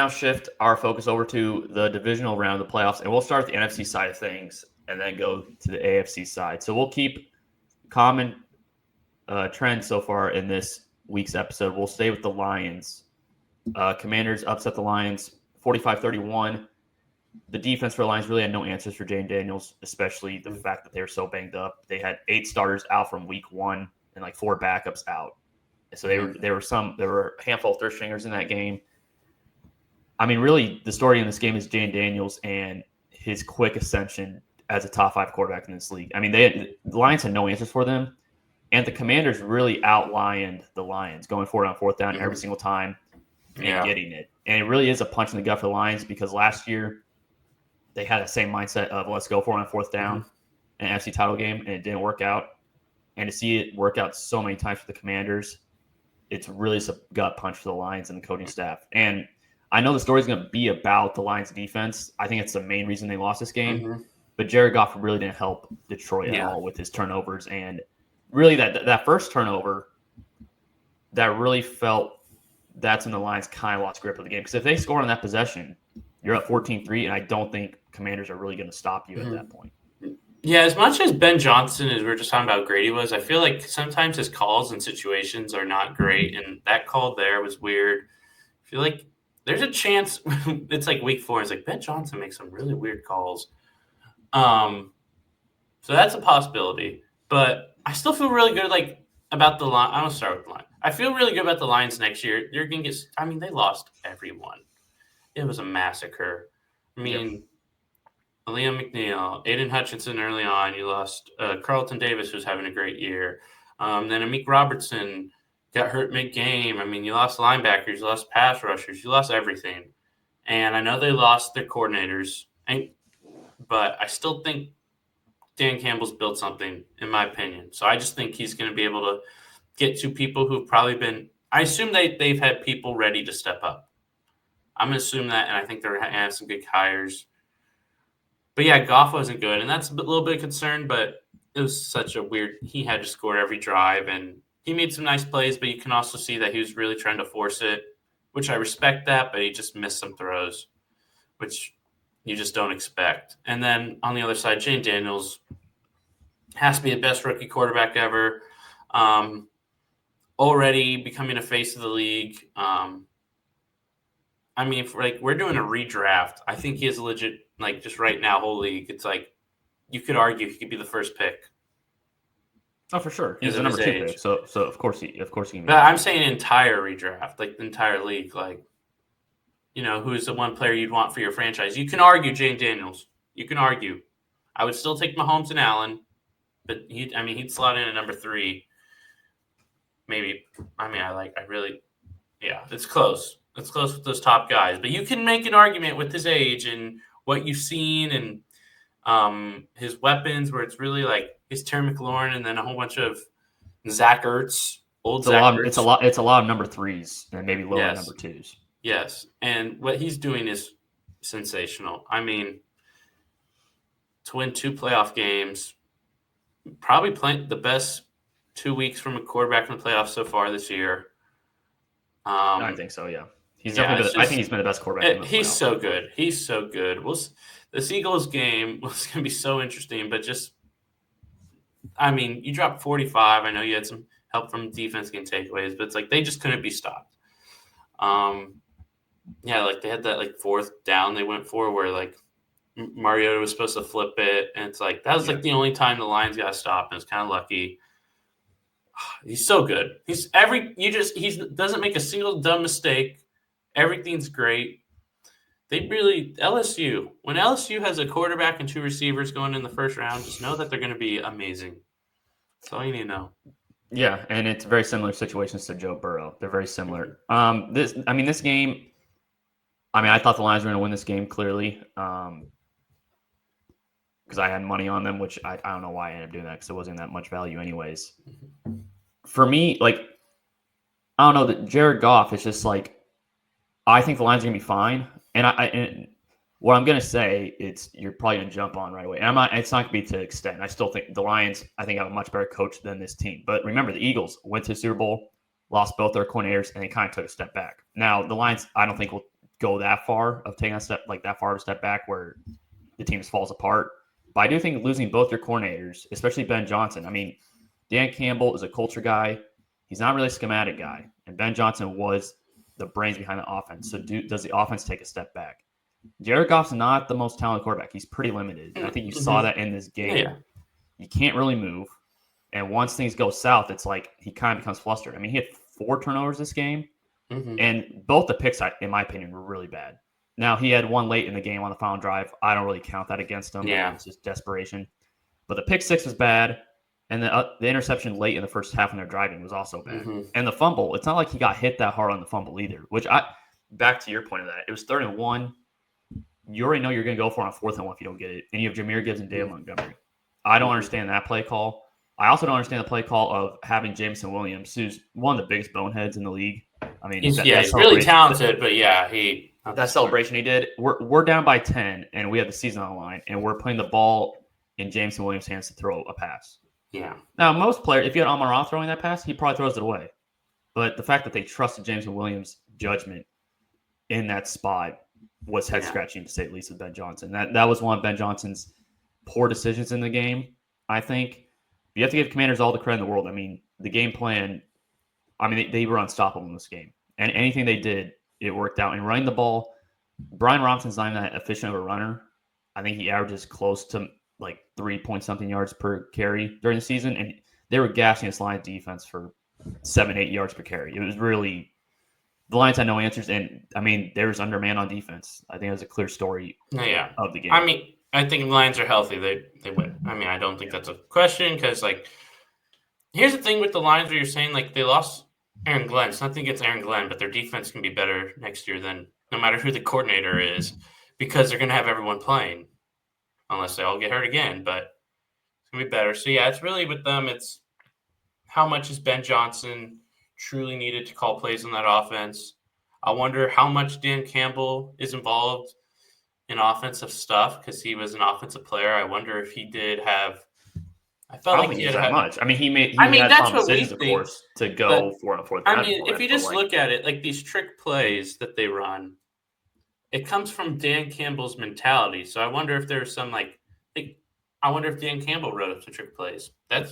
now shift our focus over to the divisional round of the playoffs, and we'll start with the NFC side of things and then go to the AFC side. So we'll keep common trends so far in this week's episode. We'll stay with the Lions. Commanders upset the Lions 45-31. The defense for the Lions really had no answers for Jane Daniels, especially the fact that they were so banged up. They had 8 starters out from week 1 and like 4 backups out. So there were a handful of third stringers in that game. I mean, really, the story in this game is Jane Daniels and his quick ascension as a top 5 quarterback in this league. I mean, the Lions had no answers for them, and the Commanders really outlioned the Lions, going forward on 4th down every single time and getting it. And it really is a punch in the gut for the Lions because last year they had the same mindset of let's go for it on 4th down in an NFC title game, and it didn't work out. And to see it work out so many times for the Commanders, it's really just a gut punch for the Lions and the coaching staff. And I know the story is going to be about the Lions defense. I think it's the main reason they lost this game. But Jared Goff really didn't help Detroit at all with his turnovers. And really that first turnover, that really felt that's when the Lions kind of lost grip of the game. Because if they score on that possession, you're up 14-3, and I don't think Commanders are really going to stop you at that point. Yeah, as much as Ben Johnson, as we were just talking about, Grady was, I feel like sometimes his calls and situations are not great, and that call there was weird. I feel like there's a chance it's like week 4. It's like Ben Johnson makes some really weird calls. So that's a possibility. But I still feel really good about the line. I'm going to start with the line. I feel really good about the Lions next year. They're going to get – I mean, they lost everyone. It was a massacre. I mean, Liam McNeil, Aiden Hutchinson early on. You lost Carlton Davis, who's having a great year. Then Amik Robertson got hurt mid-game. I mean, you lost linebackers, you lost pass rushers, you lost everything. And I know they lost their coordinators, but I still think Dan Campbell's built something, in my opinion. So I just think he's going to be able to get to people who've probably been – I assume they've had people ready to step up. I'm going to assume that, and I think they're going to have some good hires. But, yeah, Goff wasn't good, and that's a little bit of concern, but it was such a weird – he had to score every drive, and he made some nice plays, but you can also see that he was really trying to force it, which I respect that, but he just missed some throws, which you just don't expect. And then on the other side, Jane Daniels has to be the best rookie quarterback ever, already becoming a face of the league. I mean, we're doing a redraft. I think he is a legit, just right now, whole league. It's like you could argue he could be the first pick. Oh, for sure. He's the number 2 pick, so of course he can be. But I'm saying entire redraft, the entire league, who's the one player you'd want for your franchise? You can argue Jane Daniels. You can argue. I would still take Mahomes and Allen, but he'd slot in at number 3. Maybe. It's close. It's close with those top guys. But you can make an argument with his age and what you've seen and his weapons, where it's really his Terry McLaurin and then a whole bunch of Zach Ertz, It's a lot of number 3s and maybe lower number 2s. Yes, and what he's doing is sensational. I mean, to win 2 playoff games, probably playing the best 2 weeks from a quarterback in the playoffs so far this year. I think so, yeah. He's definitely I think he's been the best quarterback in the playoffs. He's so good. He's so good. This Eagles game was going to be so interesting, but you dropped 45. I know you had some help from defense getting takeaways, but it's they just couldn't be stopped. They had that 4th down they went for where Mariota was supposed to flip it, and it's that was the only time the Lions got stopped, and it's kind of lucky. He's so good. He doesn't make a single dumb mistake. Everything's great. When LSU has a quarterback and 2 receivers going in the first round, just know that they're going to be amazing. That's all you need to know. Yeah, and it's very similar situations to Joe Burrow. They're very similar. This game, I thought the Lions were going to win this game clearly because I had money on them, which I don't know why I ended up doing that because it wasn't that much value anyways. For me, I don't know, that Jared Goff is just I think the Lions are going to be fine. And what I'm going to say, you're probably going to jump on right away. And it's not going to be to the extent. I still think the Lions, have a much better coach than this team. But remember, the Eagles went to the Super Bowl, lost both their coordinators, and they kind of took a step back. Now, the Lions, I don't think will go that far of taking a step like that far of a step back where the team just falls apart. But I do think losing both your coordinators, especially Ben Johnson. I mean, Dan Campbell is a culture guy. He's not really a schematic guy, and Ben Johnson was the brains behind the offense. So does the offense take a step back? Jared Goff's not the most talented quarterback. He's pretty limited. And I think you saw that in this game. Yeah. You can't really move. And once things go south, it's like he kind of becomes flustered. I mean, he had 4 turnovers this game, and both the picks, in my opinion, were really bad. Now, he had one late in the game on the final drive. I don't really count that against him. Yeah. It's just desperation. But the pick 6 was bad, and the interception late in the first half when they're driving was also bad. And the fumble, it's not like he got hit that hard on the fumble either, which back to your point of that, it was 3rd and 1. You already know you're going to go for it on 4th and 1 if you don't get it. And you have Jahmyr Gibbs and Dave Montgomery. I don't understand that play call. I also don't understand the play call of having Jameson Williams, who's one of the biggest boneheads in the league. I mean, he's really talented, but that celebration he did. We're down by 10, and we have the season on the line, and we're putting the ball in Jameson Williams' hands to throw a pass. Yeah. Now, most players, if you had Amon-Ra throwing that pass, he probably throws it away. But the fact that they trusted Jameson Williams' judgment in that spot was head scratching, to say the least, with Ben Johnson. That was one of Ben Johnson's poor decisions in the game, I think. You have to give Commanders all the credit in the world. I mean, the game plan, I mean, they were unstoppable in this game. And anything they did, it worked out. And running the ball, Brian Robinson's not even that efficient of a runner. I think he averages close to like 3-point-something yards per carry during the season. And they were gassing this line of defense for 7-8 yards per carry. It was really – the Lions had no answers. And, I mean, there was underman on defense. I think it was a clear story of the game. I mean, I think the Lions are healthy. They win. I mean, I don't think that's a question because, like, here's the thing with the Lions where you're saying, like, they lost Aaron Glenn. It's nothing against Aaron Glenn, but their defense can be better next year than no matter who the coordinator is because they're going to have everyone playing unless they all get hurt again. But it's going to be better. So, yeah, it's really with them. It's how much is Ben Johnson truly needed to call plays on that offense. I wonder how much Dan Campbell is involved in offensive stuff because he was an offensive player. I wonder if he did have. I felt like he did that much. I mean, he had some decisions, of course, to go for it. I mean, if you just look at it, like these trick plays that they run, it comes from Dan Campbell's mentality. So I wonder if there's some I wonder if Dan Campbell wrote up the trick plays. I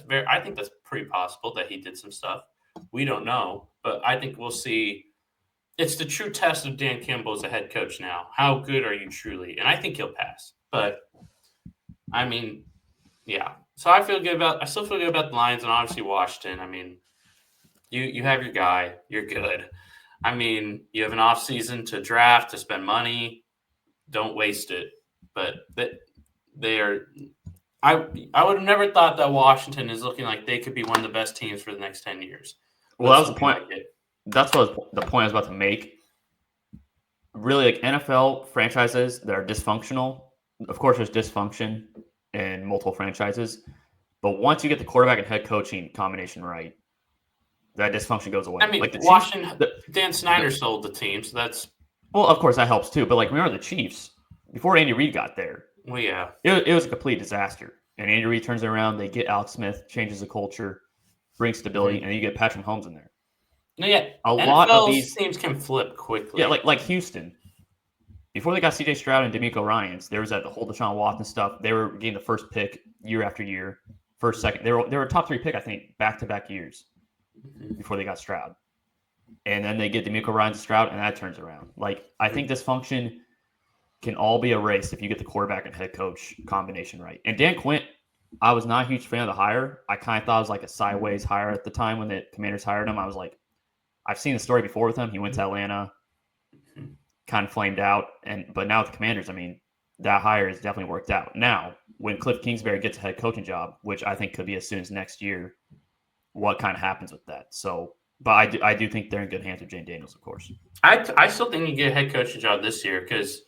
think that's pretty possible that he did some stuff. We don't know, but I think we'll see. It's the true test of Dan Campbell as a head coach now. How good are you truly? And I think he'll pass. But, I mean, yeah. So I still feel good about the Lions and obviously Washington. I mean, you have your guy. You're good. I mean, you have an offseason to draft, to spend money. Don't waste it. But they are – I would have never thought that Washington is looking like they could be one of the best teams for the next 10 years. Well, that was the point. That's what the point I was about to make. Really, like NFL franchises that are dysfunctional, of course, there's dysfunction in multiple franchises. But once you get the quarterback and head coaching combination right, that dysfunction goes away. I mean, like Washington, Dan Snyder sold the team, so that's – well, of course, that helps too. But, like, remember the Chiefs, before Andy Reid got there, well, yeah, it was a complete disaster. And Andy Reid turns it around. They get Alex Smith, changes the culture, brings stability, and you get Patrick Mahomes in there. No, yeah, a lot of these teams can flip quickly. Yeah, like Houston. Before they got C.J. Stroud and DeMeco Ryans, there was the whole Deshaun Watson stuff. They were getting the first pick year after year, first, second. They were a top 3 pick, I think, back-to-back years before they got Stroud. And then they get DeMeco Ryans and Stroud, and that turns around. Like, I think dysfunction can all be erased if you get the quarterback and head coach combination right. And Dan Quinn, I was not a huge fan of the hire. I kind of thought it was like a sideways hire at the time when the Commanders hired him. I was like, I've seen the story before with him. He went to Atlanta, kind of flamed out. But now with the Commanders, I mean, that hire has definitely worked out. Now, when Cliff Kingsbury gets a head coaching job, which I think could be as soon as next year, what kind of happens with that? So, but I do think they're in good hands with Jane Daniels, of course. I still think you get a head coaching job this year because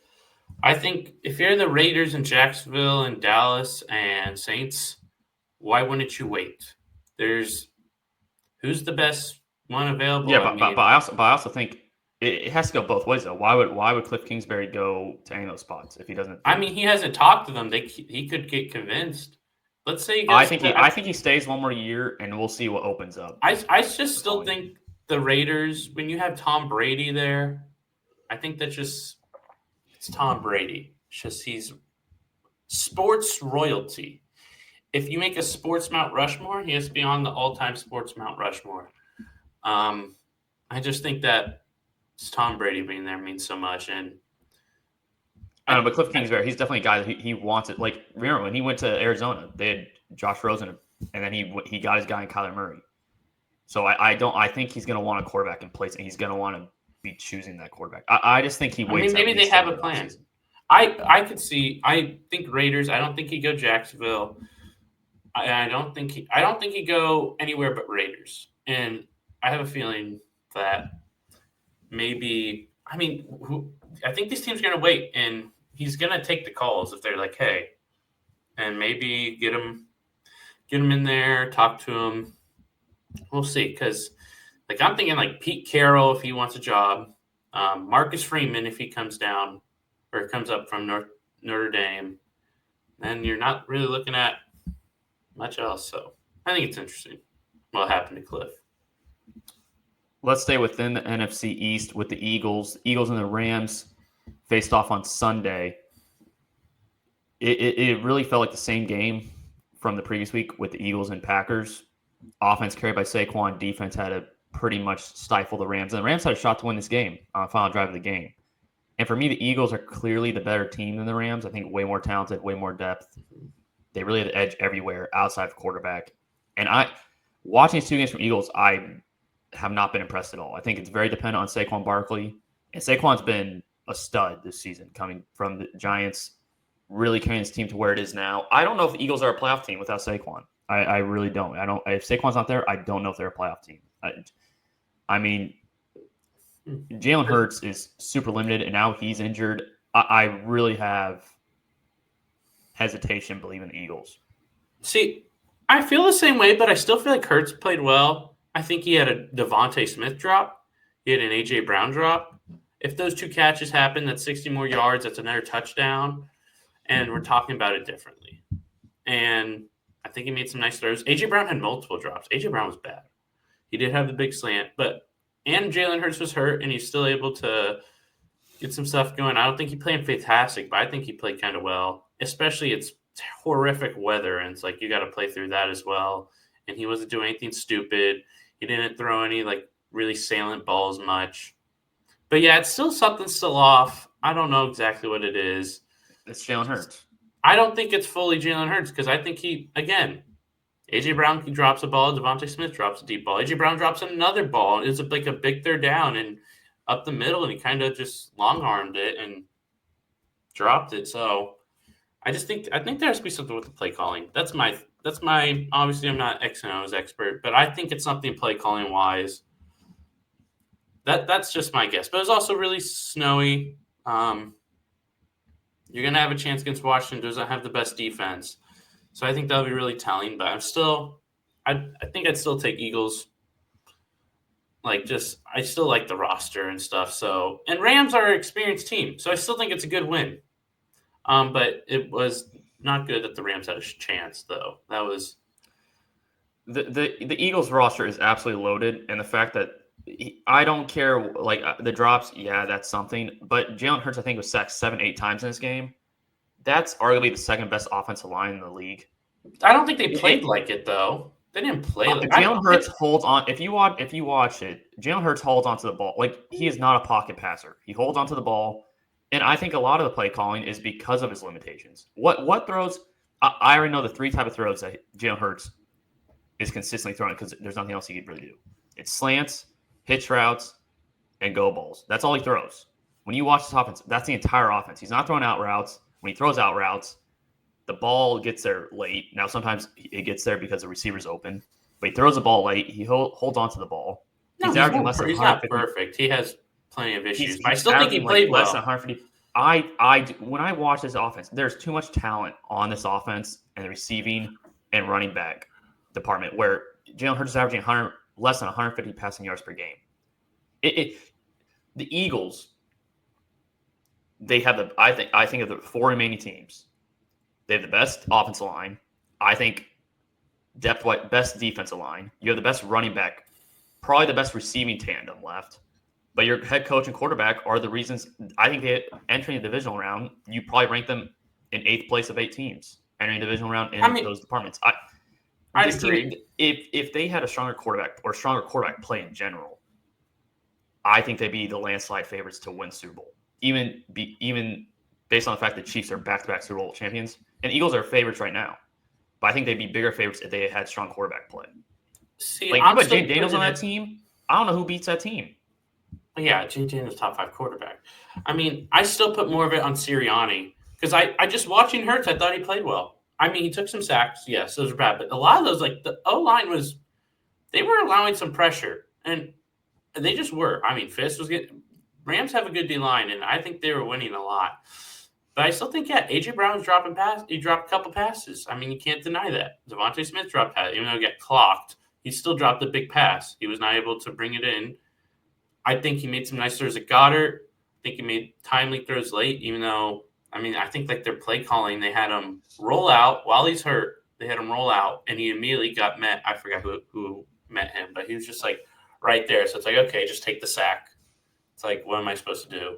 I think if you're the Raiders and Jacksonville and Dallas and Saints, why wouldn't you wait? Who's the best one available? Yeah, but I also think it has to go both ways though. Why would Cliff Kingsbury go to any of those spots if he doesn't? I mean, he hasn't talked to them. He could get convinced. Let's say I think he stays one more year, and we'll see what opens up. I just still think the Raiders, when you have Tom Brady there, I think that's just it's Tom Brady. It's just he's sports royalty. If you make a sports Mount Rushmore, he has to be on the all-time sports Mount Rushmore. I just think that it's Tom Brady being there means so much. And I don't know, but Cliff Kingsbury, he's definitely a guy that he wants it. Like, remember when he went to Arizona, they had Josh Rosen, and then he got his guy in Kyler Murray. So I think he's going to want a quarterback in place, and he's going to want to be choosing that quarterback. I just think he waits. Maybe they have a plan. I could see. I think Raiders. I don't think he'd go Jacksonville. I don't think he'd go anywhere but Raiders. And I have a feeling that maybe. I think these teams are going to wait, and he's going to take the calls if they're like, hey, and maybe get him in there, talk to him. We'll see, because I'm thinking like Pete Carroll if he wants a job, Marcus Freeman if he comes down or comes up from Notre Dame, then you're not really looking at much else. So I think it's interesting what happened to Cliff. Let's stay within the NFC East with the Eagles. Eagles and the Rams faced off on Sunday. It really felt like the same game from the previous week with the Eagles and Packers. Offense carried by Saquon. Defense had to pretty much stifle the Rams. And the Rams had a shot to win this game on the final drive of the game. And for me, the Eagles are clearly the better team than the Rams. I think way more talented, way more depth. They really have the edge everywhere outside of quarterback. And watching these two games from Eagles, I have not been impressed at all. I think it's very dependent on Saquon Barkley. And Saquon's been a stud this season, coming from the Giants, really carrying this team to where it is now. I don't know if the Eagles are a playoff team without Saquon. I really don't. If Saquon's not there, I don't know if they're a playoff team. Jalen Hurts is super limited, and now he's injured. I really have hesitation believing the Eagles. See, I feel the same way, but I still feel like Hurts played well. I think he had a Devontae Smith drop. He had an A.J. Brown drop. If those two catches happen, that's 60 more yards. That's another touchdown, and we're talking about it differently. And I think he made some nice throws. A.J. Brown had multiple drops. A.J. Brown was bad. He did have the big slant, and Jalen Hurts was hurt, and he's still able to get some stuff going. I don't think he played fantastic, but I think he played kind of well, especially it's horrific weather, and it's like you got to play through that as well. And he wasn't doing anything stupid. He didn't throw any really salient balls much. But yeah, it's still something's still off. I don't know exactly what it is. It's Jalen Hurts. I don't think it's fully Jalen Hurts because I think A.J. Brown drops a ball, Devontae Smith drops a deep ball. A.J. Brown drops another ball. It's like a big third down and up the middle, and he kind of just long-armed it and dropped it. So I think there has to be something with the play calling. That's my obviously I'm not X and O's expert, but I think it's something play calling wise. That's just my guess. But it's also really snowy. You're going to have a chance against Washington, doesn't have the best defense. So I think that'll be really telling. But I think I'd still take Eagles. I still like the roster and stuff. So, and Rams are an experienced team. So I still think it's a good win. But it was not good that the Rams had a chance, though. That was the Eagles roster is absolutely loaded. And the fact that I don't care, the drops, yeah, that's something. But Jalen Hurts, I think, was sacked 7-8 times in this game. That's arguably the second best offensive line in the league. I don't think they played like it, though. They didn't play like it. Jalen Hurts holds on. If you watch it, Jalen Hurts holds onto the ball. He is not a pocket passer. He holds onto the ball. And I think a lot of the play calling is because of his limitations. What throws? I already know the three type of throws that Jalen Hurts is consistently throwing because there's nothing else he can really do. It's slants, hitch routes, and go balls. That's all he throws. When you watch this offense, that's the entire offense. He's not throwing out routes. When he throws out routes, the ball gets there late. Now, sometimes it gets there because the receiver's open. But he throws the ball late. He holds onto the ball. He's averaging less than 150. He's not perfect. He has plenty of issues. But I still think he played well. Less than 150. When I watch this offense, there's too much talent on this offense and the receiving and running back department where Jalen Hurts is averaging less than 150 passing yards per game. The Eagles, they have I think of the four remaining teams, they have the best offensive line. I think depth-wise, best defensive line. You have the best running back, probably the best receiving tandem left. But your head coach and quarterback are the reasons. I think they entering the divisional round, you probably rank them in 8th place of 8 teams entering the divisional round in those departments. I disagree. If they had a stronger quarterback or stronger quarterback play in general, I think they'd be the landslide favorites to win Super Bowl. Even based on the fact that Chiefs are back-to-back Super Bowl champions, and Eagles are favorites right now. But I think they'd be bigger favorites if they had strong quarterback play. See, like, put Jay Daniels on that team. I don't know who beats that team. Yeah, Jay Daniels top 5 quarterback. I mean, I still put more of it on Sirianni because I just watching Hurts, I thought he played well. I mean, he took some sacks. Yes, those were bad. But a lot of those, like the O-line they were allowing some pressure. And they just were. I mean, Fisk was getting – Rams have a good D-line, and I think they were winning a lot. But I still think, A.J. Brown was dropping passes. He dropped a couple passes. I mean, you can't deny that. Devontae Smith dropped passes. Even though he got clocked, he still dropped a big pass. He was not able to bring it in. I think he made some nice throws at Goddard. I think he made timely throws late, even though – I mean, I think like their play calling, they had him roll out while he's hurt. They had him roll out, and he immediately got met. I forgot who met him, but he was just like right there. So it's like, okay, just take the sack. It's like, what am I supposed to do?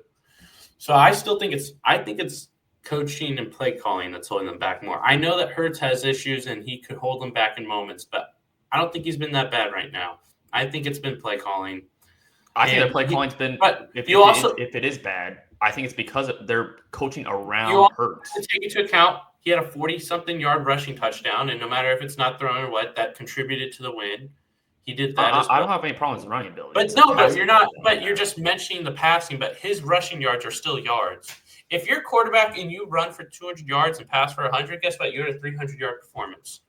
So I still think it's coaching and play calling that's holding them back more. I know that Hurts has issues and he could hold them back in moments, but I don't think he's been that bad right now. I think it's been play calling. I think their play calling's been. But if it is bad, I think it's because they're coaching around Hurts. To take into account, he had a 40-something yard rushing touchdown, and no matter if it's not thrown or what, that contributed to the win. He did that as well. I don't have any problems with running ability. But you're not. But you're just mentioning the passing. But his rushing yards are still yards. If you're quarterback and you run for 200 yards and pass for 100, guess what? You're at a 300-yard performance.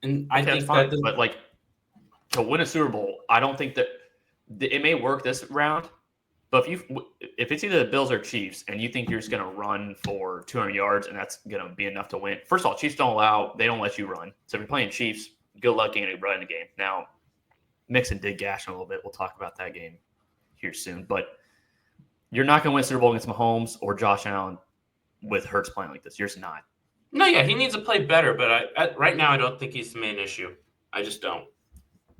And I think fine. But like to win a Super Bowl, I don't think that it may work this round. But if it's either the Bills or Chiefs, and you think you're just going to run for 200 yards and that's going to be enough to win, first of all, Chiefs don't let you run. So if you're playing Chiefs, good luck getting a run in the game. Now, Mixon did gash a little bit. We'll talk about that game here soon. But you're not going to win a Super Bowl against Mahomes or Josh Allen with Hurts playing like this. You're just not. No, yeah, he needs to play better. But right now, I don't think he's the main issue. I just don't.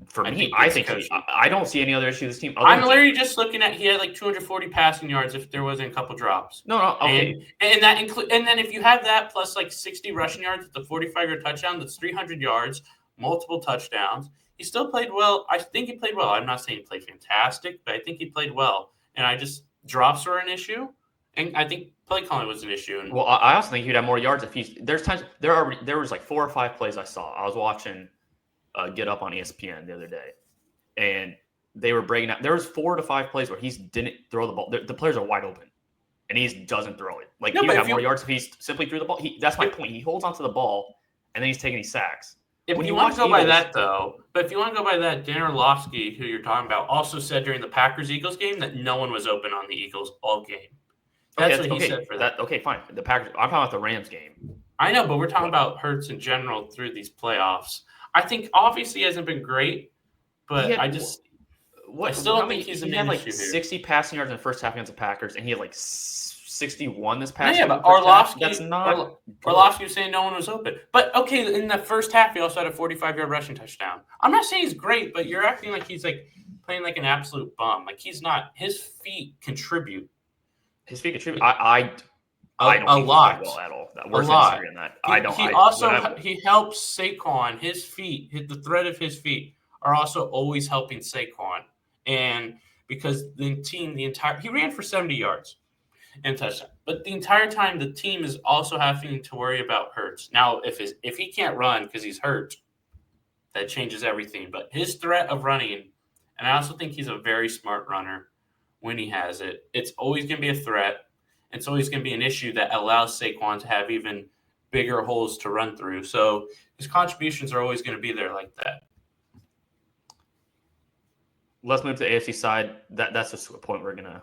For me, I don't see any other issue with this team. I'm literally just looking at he had like 240 passing yards if there wasn't a couple drops. No, okay. And that and then if you have that plus like 60 rushing yards with the 45-yard touchdown, that's 300 yards, multiple touchdowns. He still played well. I think he played well. I'm not saying he played fantastic, but I think he played well. And drops were an issue, and I think play calling was an issue. And well, I also think he'd have more yards if there's times there was like 4 or 5 plays I saw. I was watching Get Up on ESPN the other day, and they were breaking out. There was 4 to 5 plays where he didn't throw the ball. The players are wide open, and he doesn't throw it. Like he would have more yards if he simply threw the ball. That's my point. He holds onto the ball, and then he's taking these sacks. If you want to go by that, though, but if you want to go by that, Dan Orlovsky, who you're talking about, also said during the Packers-Eagles game that no one was open on the Eagles all game. That's what he said for that. Okay, fine. The Packers. I'm talking about the Rams game. I know, but we're talking about Hurts in general through these playoffs. I think obviously he hasn't been great, but I still don't think he's a main issue here. 60 passing yards in the first half against the Packers, and he had like 61 this past year. Yeah, but Orlovsky was saying no one was open. But okay, in the first half, he also had a 45-yard rushing touchdown. I'm not saying he's great, but you're acting like he's like playing like an absolute bum. Like he's not. His feet contribute. His feet contribute. I don't a lot well at all. A lot. In that. He helps Saquon. His feet, the thread of his feet, are also always helping Saquon. And because he ran for 70 yards and touchdown. But the entire time, the team is also having to worry about Hurts. Now, if he can't run because he's hurt, that changes everything. But his threat of running, and I also think he's a very smart runner when he has it, it's always going to be a threat. It's always going to be an issue that allows Saquon to have even bigger holes to run through. So his contributions are always going to be there like that. Let's move to the AFC side. That's just a point we're going to